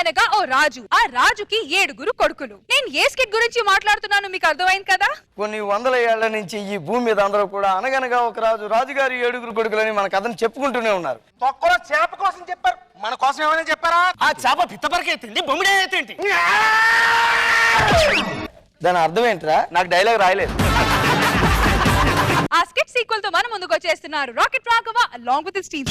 అనగనగా ఓ రాజు, ఆ రాజుకి 7 కొడుకులు. నేను ఏ స్కిట్ గురించి మాట్లాడుతున్నాను మీకు అర్థమైంది కదా? కొన్ని వందల ఏళ్ల నుంచి ఈ భూమి మీద అందరూ కూడా అనగనగా ఒక రాజు, రాజుగారి 7 కొడుకులని మన కథను చెప్పుకుంటూనే ఉన్నారు. తొక్కలో చేప కోసం చెప్పారు, మన కోసం ఏమైనా చెప్పారా? ఆ చేప పిత్తపరకెత్తింది, బొమ్మిడే ఎత్తింది. దాని అర్థం ఏంట్రా? నాకు డైలాగ్ రాయలేదు. ఆ స్కిట్ సీక్వెల్ తో మన ముందుకు వచ్చేస్తున్నారు rocket Raghava along with his team.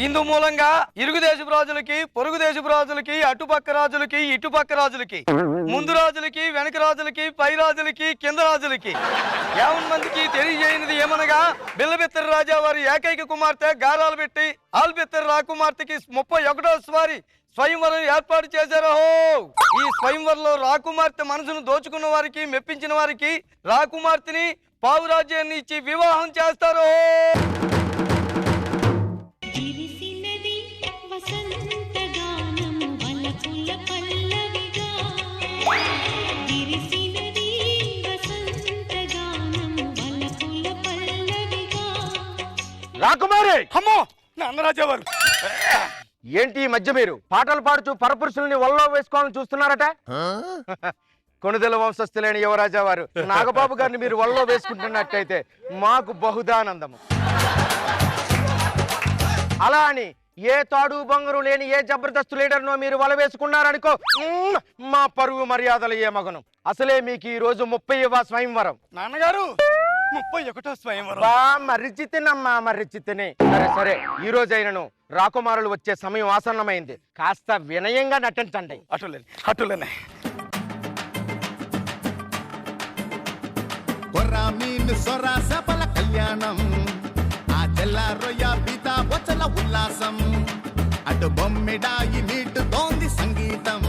ఇందు మూలంగా ఇరుగు దేశపు రాజులకి, పొరుగు దేశపు రాజులకి, అటుపక్క రాజులకి, ఇటుపక్క రాజులకి, ముందు రాజులకి, వెనక రాజులకి, పై రాజులకి, కింద రాజులకి 50 మందికి తెలియజేయనిది ఏమనగా, బిల్లబెత్తరి రాజా వారి ఏకైక కుమార్తె గారాలు పెట్టి ఆల్బెత్తరి రాకుమార్తెకి 31వ స్వారి స్వయంవరం ఏర్పాటు చేశారు. ఈ స్వయంవరంలో రాకుమార్తె మనసును దోచుకున్న వారికి, మెప్పించిన వారికి రాకుమార్తెని పావురాజ్యాన్ని ఇచ్చి వివాహం చేస్తారు. రాకుమారి, అమ్మో నాన్నరాజా వారు ఏంటి ఈ మధ్య మీరు పాటలు పాడుతూ పరపురుషుల్ని వల్లో వేసుకోవాలని చూస్తున్నారట? కొనుదెల వంశస్థులైన యువరాజా వారు నాగబాబు గారిని మీరు వల్లో వేసుకుంటున్నట్టయితే మాకు బహుదానందము. అలా అని ఏ తాడు బంగారు లేని ఏ జబర్దస్త్ లీడర్నో మీరు వల వేసుకున్నారనుకో, మా పరువు మర్యాదలు ఏ మగను. అసలే మీకు ఈ రోజు 30వ స్వయంవరం. నాన్నగారు 31వ స్వయంవరం. మర్రిచితినమ్మా, మర్రిచితిని. సరే సరే, ఈ రోజైనను రాకుమారులు వచ్చే సమయం ఆసన్నమైంది. కాస్త వినయంగా నటించండి. అటులేనే మీను సొర సఫల కళ్యాణం, ఆ చెల్ల రొయ్య పీత వచ్చల ఉల్లాసం, అటు బొమ్మిడాయి నీటుతోంది సంగీతం.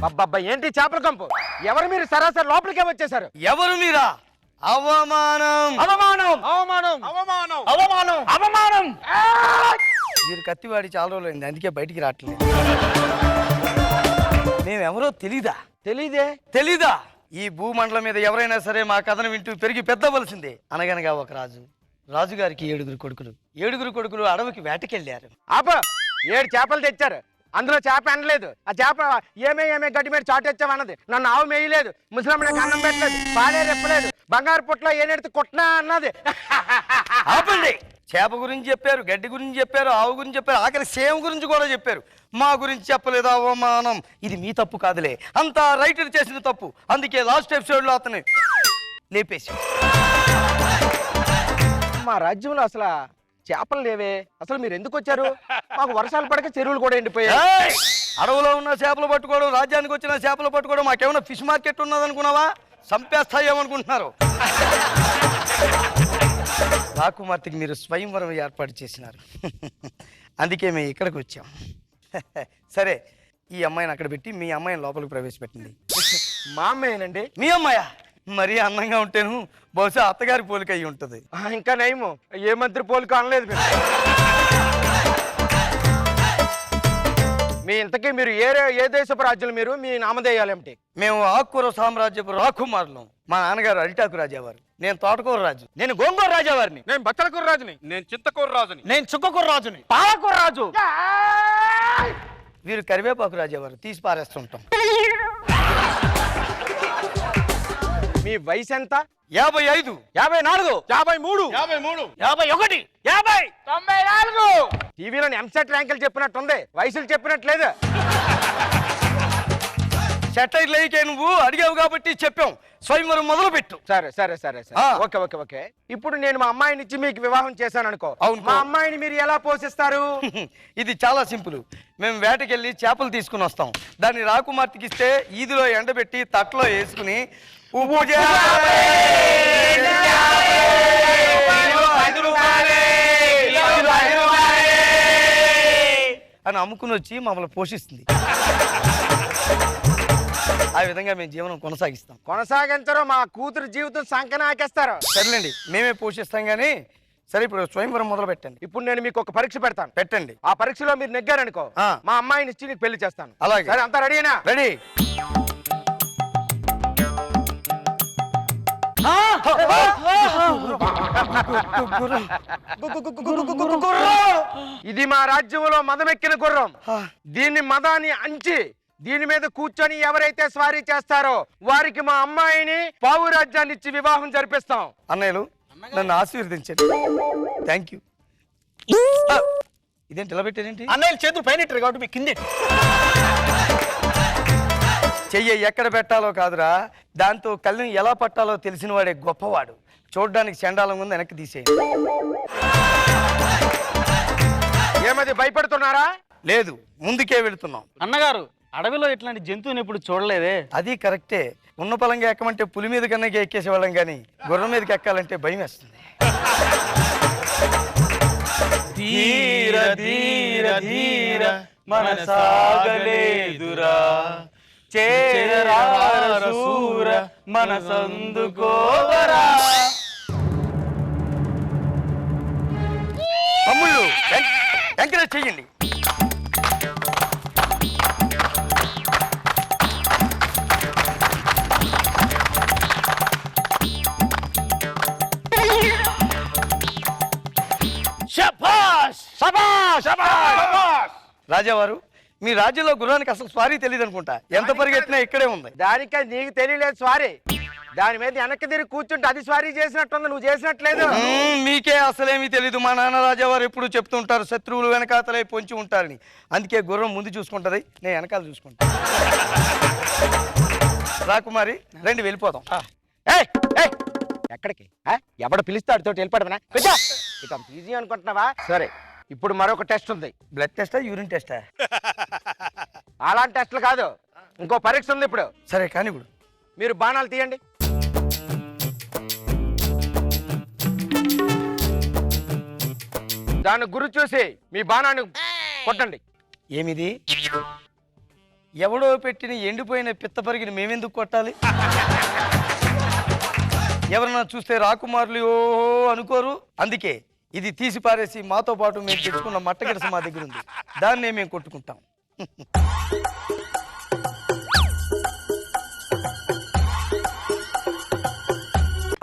అబ్బబ్బా, ఏంటి చేపల కంపు? ఎవరు మీరు? సరాసరి లోపలికే వచ్చేసారు. ఎవరు మీరా? అవమానం, అవమానం, అవమానం, అవమానం, అవమానం, అవమానం. మీరు కత్తివాడి చాలా రోజులైంది, అందుకే బయటికి రావట్లేదు. మేమెవరో తెలీదా? తెలీదా? ఈ భూమండలం మీద ఎవరైనా సరే మా కథను వింటూ పెరిగి పెద్దవలసిందే. అనగనగా ఒక రాజు, రాజుగారికి 7 కొడుకులు. 7 కొడుకులు అడవికి వేటకెళ్ళారు. 7 చేపలు తెచ్చారు, అందులో చేప అనలేదు. ఆ చేప ఏమే గడ్డి మీద చాటు తెచ్చామన్నది. నన్ను ఆవు మేయలేదు, ముసలమ్మకి అన్నం పెట్టలేదు, పాలే రెప్పలేదు, బంగారు పుట్లో ఏనెడితే కొట్టినా అన్నది. ఆపండి. చేప గురించి చెప్పారు, గడ్డి గురించి చెప్పారు, ఆవు గురించి చెప్పారు, ఆఖరి సేవ గురించి కూడా చెప్పారు. మా గురించి చెప్పలేదు. అవమానం. ఇది మీ తప్పు కాదులే, అంతా రైటర్ చేసిన తప్పు. అందుకే లాస్ట్ ఎపిసోడ్ లో అతను లేపేసి. మా రాజ్యంలో అసలు చేపలు లేవే. అసలు మీరు ఎందుకు వచ్చారు? మాకు వర్షాలు పడక చెరువులు కూడా ఎండిపోయాయి. అడవులో ఉన్న చేపలు పట్టుకోవడం, రాజ్యానికి వచ్చిన చేపలు పట్టుకోవడం, మాకేమైనా ఫిష్ మార్కెట్ ఉన్నదనుకున్నావా? చంపేస్తాయేమనుకుంటున్నారు. రాకుమార్తెకి మీరు స్వయంవరం ఏర్పాటు చేసినారు, అందుకే మేము ఇక్కడికి వచ్చాం. సరే, ఈ అమ్మాయిని అక్కడ పెట్టి మీ అమ్మాయిని లోపలికి ప్రవేశపెట్టింది. మా అమ్మాయినండి. మీ అమ్మాయా? మరీ అందంగా ఉంటేను బహుశా అత్తగారి పోలిక అయి ఉంటుంది. ఇంకా నయము, ఏ మంత్రి పోలిక అనలేదు. మీ ఇంతకీ మీరు ఏ దేశపు రాజ్యులు? మీరు మీ నామధేయాలు ఏమిటి? మేము ఆకుకూర సామ్రాజ్యపు రాకుమారులం. మా నాన్నగారు అరిటాకు రాజావారు, నేను తోటకూర రాజు. నేను గోంగూర రాజావారిని. నేను బచ్చలకూర రాజుని. నేను చింతకూర రాజుని. నేను చుక్కకూర రాజుని. పాలకూర రాజు. వీరు కరివేపాకు రాజావారు, తీసి పారేస్తుంటాం. మీ వయసు ఎంత? 55, 54, 53, 51, 50, 94. టీవీలోని ఎంసెట్ ర్యాంకులు చెప్పినట్టుంది, వయసులు చెప్పినట్లేదు. సెటైర్ లేకే నువ్వు అడిగావు కాబట్టి చెప్పాం. స్వయంవరం మొదలు పెట్టు. సరే సరే సరే సరే, ఓకే ఓకే ఓకే. ఇప్పుడు నేను మా అమ్మాయిని ఇచ్చి మీకు వివాహం చేశాను అనుకో. అవును. మా అమ్మాయిని మీరు ఎలా పోషిస్తారు? ఇది చాలా సింపుల్. మేము వేటకెళ్ళి చేపలు తీసుకుని వస్తాం. దాన్ని రాకుమార్తెకి ఇస్తే ఈదిలో ఎండబెట్టి తట్లో వేసుకుని అని అమ్ముకుని వచ్చి మమ్మల్ని పోషిస్తుంది. ఆ విధంగా మేము జీవనం కొనసాగించరు. మా కూతురు జీవితం సంకనాకేస్తారు. సరేలేండి, మేమే పోషిస్తాం. కానీ సరే, ఇప్పుడు స్వయంవరం మొదలు పెట్టండి. ఇప్పుడు నేను మీకు ఒక పరీక్ష పెడతాను. పెట్టండి. ఆ పరీక్షలో మీరు నెగ్గారనుకో, మా అమ్మాయిని ఇచ్చి నీకు పెళ్లి చేస్తాను. అలాగే. సరే, అంతా రెడీనా? రెడీ. ఇది మా రాజ్యంలో మదమెక్కిన గుర్రం. దీన్ని మదాన్ని అంచి దీని మీద కూర్చొని ఎవరైతే స్వారీ చేస్తారో వారికి మా అమ్మాయిని పావు రాజ్యాన్ని ఇచ్చి వివాహం జరిపిస్తాం. అన్నయ్యలు నన్ను ఆశీర్వదించండి. Thank you. ఇదేంటి ఇలా పెట్టారేంటి? అన్నయ్య చేతులు పైన ఇట్టారు కాబట్టి మీకు కింద చెయ్యి ఎక్కడ పెట్టాలో కాదురా, దాంతో కళ్ళని ఎలా పట్టాలో తెలిసిన వాడే గొప్పవాడు. చూడడానికి చండాలం ఉంది, వెనక్కి తీసేయండి. ఏమది భయపడుతున్నారా? లేదు, ముందుకే వెళుతున్నాం. అన్నగారు అడవిలో ఇట్లాంటి జంతువుని ఎప్పుడు చూడలేదే. అది కరెక్టే. ఉన్న పలంగా ఎక్కమంటే పులి మీద కన్నా ఎక్కేసేవాళ్ళం కానీ గుర్రం మీదకి ఎక్కాలంటే భయం వేస్తుంది. ధీర ధీర ధీర మన సాగలేదురా, చేరూర మన సందుకోవరా. తమ్ముళ్ళు ఎంకరేజ్ చెయ్యండి. రాజావారు, మీ రాజ్యంలో గుర్రానికి అసలు స్వారీ తెలియదు అనుకుంటా. ఎంత పరిగెత్తినా ఇక్కడే ఉంది. దానికే నీకు తెలియలేదు స్వారీ. దాని మీద వెనక్కి తిరిగి కూర్చుంటే అది స్వారీ చేసినట్టుంది, నువ్వు చేసినట్లేదు. మీకే అసలేమీ తెలీదు. మా నాన్న రాజావారు ఎప్పుడు చెప్తుంటారు, శత్రువులు వెనకాతలే పొంచి ఉంటారని. అందుకే గుర్రం ముందు చూసుకుంటది, నేను వెనకాల చూసుకుంటా. రాకుమారి రండి, వెళ్ళిపోదాం. ఎక్కడికి? ఎవడు పిలుస్తాడు తోటి వెళ్ళిపోవడమనా? ఇక ఈజీ అనుకుంటున్నావా? సరే, ఇప్పుడు మరొక టెస్ట్ ఉంది. బ్లడ్ టెస్టా, యూరిన్ టెస్టా? అలాంటి టెస్టులు కాదు, ఇంకో పరీక్ష ఉంది ఇప్పుడు. సరే కానీ ఇప్పుడు మీరు బాణాలు తీయండి. దాని గురి చూసి మీ బాణాన్ని కొట్టండి. ఏమిది? ఎవడో పెట్టిన ఎండిపోయిన పిత్త పరిగిని మేమెందుకు కొట్టాలి? ఎవరన్నా చూస్తే రాకుమారులు ఓహో అనుకోరు. అందుకే ఇది తీసి పారేసి మాతో పాటు మేము తెచ్చుకున్న మట్టగిరస మా దగ్గర ఉంది, దాన్నే మేము కొట్టుకుంటాం.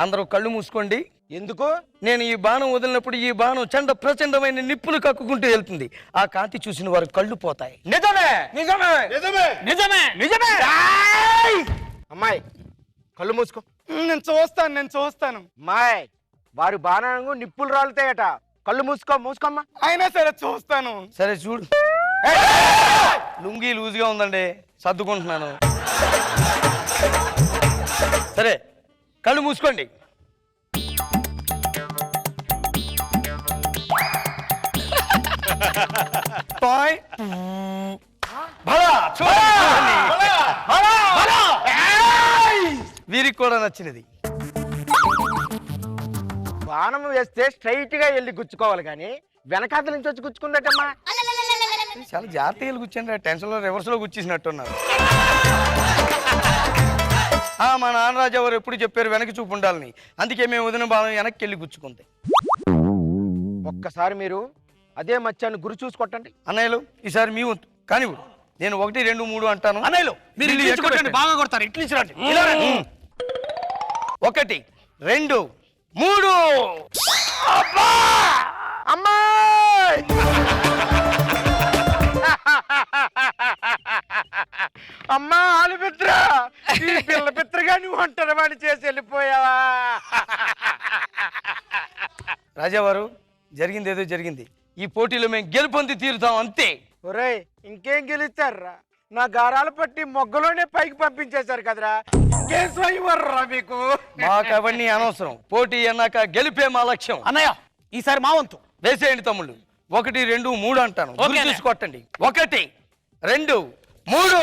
అందరూ కళ్ళు మూసుకోండి. ఎందుకు? నేను ఈ బాణం వదిలినప్పుడు ఈ బాణం ప్రచండమైన నిప్పులు కక్కుకుంటూ వెళ్తుంది. ఆ కాంతి చూసిన వారు కళ్ళు పోతాయి. నిజమే నిజమే నిజమే నిజమే నిజమే. అమ్మాయి కళ్ళు మూసుకో. నేను చూస్తాను. అమ్మాయి, వారు బాణంగు నిప్పులు రాలుతాయట. కళ్ళు మూసుకోమ్మా. అయినా సరే చూస్తాను. సరే చూడు. లుంగీ లూజ్గా ఉందండి, సర్దుకుంటున్నాను. సరే కళ్ళు మూసుకోండి. వీరికి కూడా నచ్చినది. బాణం వేస్తే స్ట్రైట్ గా వెళ్ళి గుచ్చుకోవాలి కానీ వెనకాతల నుంచి వచ్చి గుచ్చుకుందటమ్మా. చాలా జాగ్రత్తగా కూర్చోండి, టెన్షన్ లో రివర్స్ లో కూర్చేసినట్టున్నారు. మా నాన్న రాజా వారు ఎప్పుడు చెప్పారు వెనక్కి చూపు ఉండాలని. అందుకే మేము వదిన బాణం వెనక్కి వెళ్ళి గుచ్చుకుంది. ఒక్కసారి మీరు అదే మచ్చాన్ని గురి చూసి కొట్టండి. అన్నయ్యలు ఈసారి మీ వంతు కానీ నేను 1, 2, 3 అంటాను. అన్నయ్యలు మీరు ఇట్లించి కొట్టండి, బాగా కొడతారు. ఇట్లించి రండి. 1, 2, 3. అమ్మాయి అమ్మా ఆలుపిత్ర, ఈ పిల్ల పిత్రగా నువ్వు అంటారు వాడిని చేసి వెళ్ళిపోయావా? రాజావారు, జరిగింది ఏదో జరిగింది. ఈ పోటీలో మేము గెలుపొంది తీరుతాం అంతే. ఒరేయ్, ఇంకేం గెలుస్తారా? నా గారాలు పట్టి మొగ్గలోనే పైకి పంపించేశారు కదరా. ఇంకేం స్వయంవర్రా మీకు? మాకు అవన్నీ అనవసరం. పోటీ అన్నాక గెలిపే మా లక్ష్యం. అన్నయ్య ఈసారి మా వంతు. వేసేయండి తమ్ముళ్ళు. 1, 2, 3 అంటాను. గురి చూసి కొట్టండి. 1, 2, 3.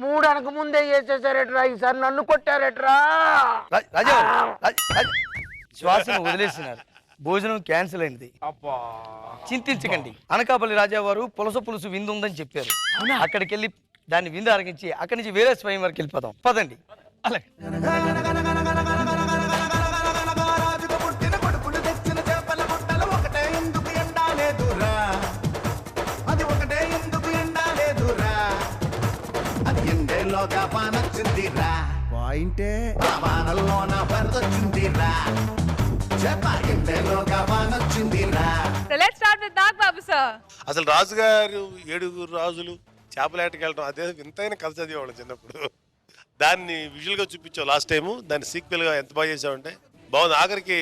మూడు అనక ముందే చేసేసారట్రా, ఈసారి నన్ను కొట్టారట్రా. శ్వాసను వదిలేసినారు. భోజనం క్యాన్సిల్ అయింది. చింతించకండి. అనకాపల్లి రాజావారు పులుసు విందు ఉందని చెప్పారు. అక్కడికి వెళ్ళి దాన్ని విందు అరగించి అక్కడి నుంచి వేరే స్వయం వరకు వెళ్ళిపోదాం. పదండి. అలాగే. అది ఒకటే ఎందుకు ఎండాలేదురా, అది ఎండలోగా వానొచ్చిందిరా పాయింటే వానల్లోన వరదొచ్చిందిరా చెప్ప ఎండలోగా వానొచ్చిందిరా. So let's start with Nag Babu sir. అసలు రాజుగారు 7 రాజులు చేపలేటకి వెళ్ళడం అదే వింతైన కథ చదివేవాళ్ళం చిన్నప్పుడు. దాన్ని విజువల్గా చూపించావు లాస్ట్ టైము. దాన్ని సీక్వెల్గా ఎంత బాగా చేసావంటే బాగుంది. ఆఖరికి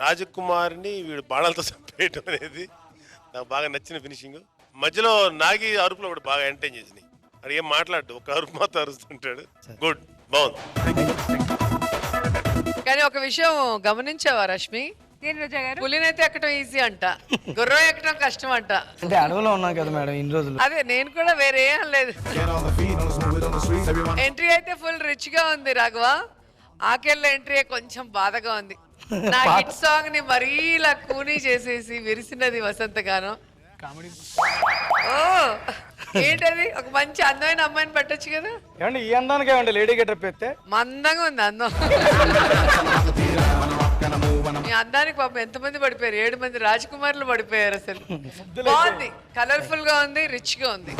రాజకుమారిని వీడు బాణాలతో చంపేయటం అనేది నాకు బాగా నచ్చిన ఫినిషింగ్. మధ్యలో నాగి అరుపులో కూడా బాగా ఎంటర్టైన్ చేసినాయి. అది ఏం మాట్లాడు, ఒక అరుపు మాత్రం అరుస్తుంటాడు. గుడ్, బాగుంది. కానీ ఒక విషయం గమనించావా రష్మి? ఏం రోజా గారు? పులినైతే ఎక్కడం ఈజీ అంట, గుర్రం ఎక్కడం కష్టం అంట. అంటే అడవిలో ఉన్నాం కదా మేడం ఇన్ని రోజులు. అదే నేను కూడా వేరే ఏం లేదు. ఎంట్రీ అయితే ఫుల్ రిచ్ గా ఉంది రాఘవ. ఆకెళ్ళ ఎంట్రీ కొంచెం బాధగా ఉంది. నా హిట్ సాంగ్ ని మరీ ఇలా కూనీ చేసేసి విరిసినది వసంతగానం. ఓ ఏంటది? ఒక మంచి అందమైన అమ్మాయిని పెట్టొచ్చు కదా. ఏమండి ఈ అందానికి ఏమండి లేడీ గెటప్ ఎత్తే మందంగా ఉంది అందం. మీ అందానికి పాపం ఎంతమంది పడిపోయారు? 7 మంది రాజకుమారులు పడిపోయారు. అసలు బాగుంది, కలర్ఫుల్ గా ఉంది, రిచ్ గా ఉంది.